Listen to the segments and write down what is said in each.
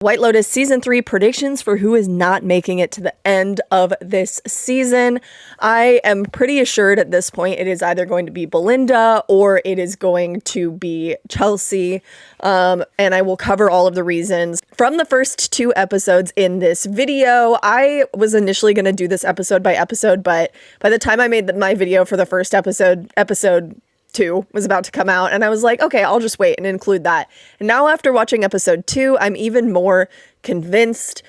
White Lotus Season 3 predictions for who is not making it to the end of this season. I am pretty assured at this point it is either going to be Belinda or it is going to be Chelsea, and I will cover all of the reasons from the first 2 episodes in this video. I was initially going to do this episode by episode, but by the time I made my video for the first episode 2 was about to come out, and I was like, okay, I'll just wait and include that. And now after watching episode 2, I'm even more convinced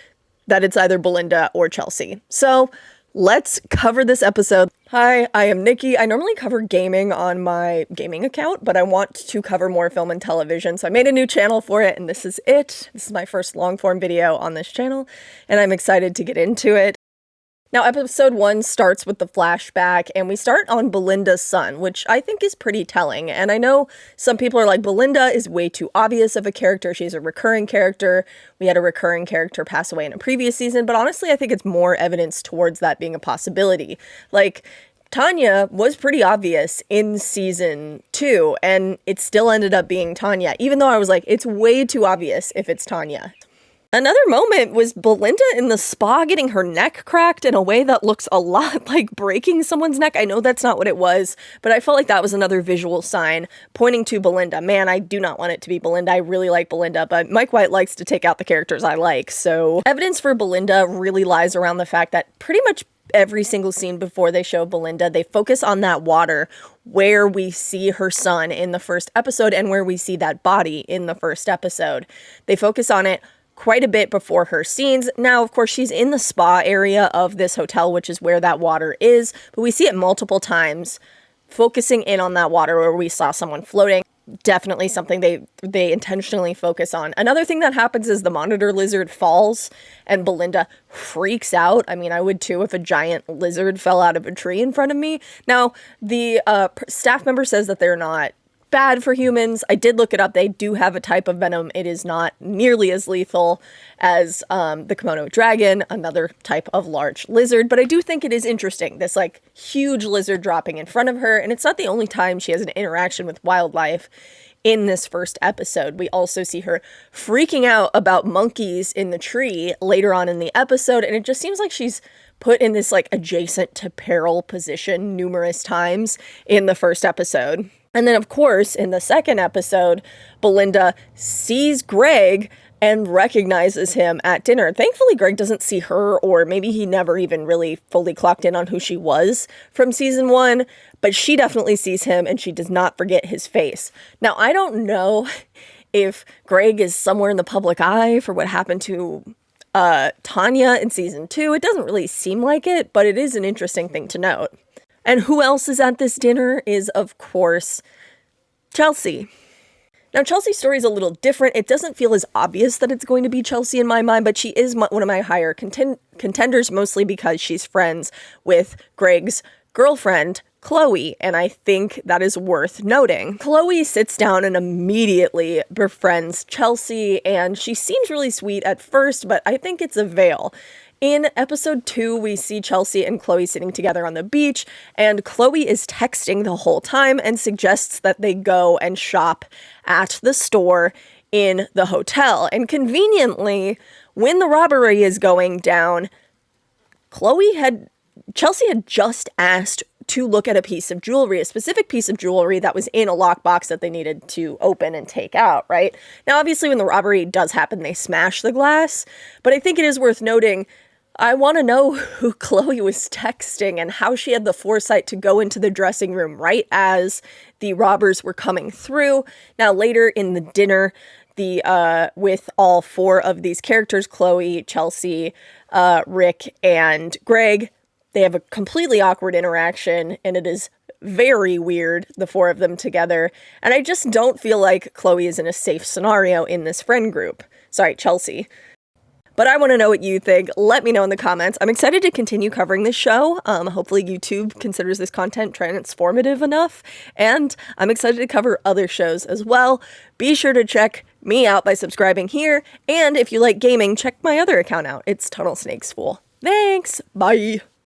that it's either Belinda or Chelsea. So let's cover this episode. Hi, I am Nikki. I normally cover gaming on my gaming account, but I want to cover more film and television, so I made a new channel for it, and this is it. This is my first long-form video on this channel, and I'm excited to get into it. Now, episode 1 starts with the flashback, and we start on Belinda's son, which I think is pretty telling. And I know some people are like, Belinda is way too obvious of a character. She's a recurring character. We had a recurring character pass away in a previous season, but honestly, I think it's more evidence towards that being a possibility. Like, Tanya was pretty obvious in season 2, and it still ended up being Tanya, even though I was like, it's way too obvious if it's Tanya. Another moment was Belinda in the spa getting her neck cracked in a way that looks a lot like breaking someone's neck. I know that's not what it was, but I felt like that was another visual sign pointing to Belinda. Man, I do not want it to be Belinda. I really like Belinda, but Mike White likes to take out the characters I like. So evidence for Belinda really lies around the fact that pretty much every single scene before they show Belinda, they focus on that water where we see her son in the first episode and where we see that body in the first episode. They focus on it quite a bit before her scenes. Now, of course, she's in the spa area of this hotel, which is where that water is, but we see it multiple times, focusing in on that water where we saw someone floating. Definitely something they intentionally focus on. Another thing that happens is the monitor lizard falls, and Belinda freaks out. I mean, I would too if a giant lizard fell out of a tree in front of me. Now, the staff member says that they're not bad for humans. I did look it up. They do have a type of venom. It is not nearly as lethal as the Komodo dragon, another type of large lizard, but I do think it is interesting, this like huge lizard dropping in front of her, and it's not the only time she has an interaction with wildlife in this first episode. We also see her freaking out about monkeys in the tree later on in the episode, and it just seems like she's put in this like adjacent to peril position numerous times in the first episode. And then, of course, in the second episode, Belinda sees Greg and recognizes him at dinner. Thankfully, Greg doesn't see her, or maybe he never even really fully clocked in on who she was from season 1, but she definitely sees him, and she does not forget his face. Now, I don't know if Greg is somewhere in the public eye for what happened to Tanya in season 2. It doesn't really seem like it, but it is an interesting thing to note. And who else is at this dinner is, of course, Chelsea. Now, Chelsea's story is a little different. It doesn't feel as obvious that it's going to be Chelsea in my mind, but she is one of my higher contenders, mostly because she's friends with Greg's girlfriend, Chloe, and I think that is worth noting. Chloe sits down and immediately befriends Chelsea, and she seems really sweet at first, but I think it's a veil. In episode 2, we see Chelsea and Chloe sitting together on the beach, and Chloe is texting the whole time and suggests that they go and shop at the store in the hotel. And conveniently, when the robbery is going down, Chelsea had just asked to look at a piece of jewelry, a specific piece of jewelry that was in a lockbox that they needed to open and take out, right? Now, obviously, when the robbery does happen, they smash the glass, but I think it is worth noting, I want to know who Chloe was texting and how she had the foresight to go into the dressing room right as the robbers were coming through. Now, later in the dinner, with all 4 of these characters, Chloe, Chelsea, Rick, and Greg, they have a completely awkward interaction, and it is very weird, the 4 of them together. And I just don't feel like Chloe is in a safe scenario in this friend group. Sorry, Chelsea. But I want to know what you think. Let me know in the comments. I'm excited to continue covering this show. Hopefully YouTube considers this content transformative enough. And I'm excited to cover other shows as well. Be sure to check me out by subscribing here. And if you like gaming, check my other account out. It's Tunnel Snakes Fool. Thanks. Bye.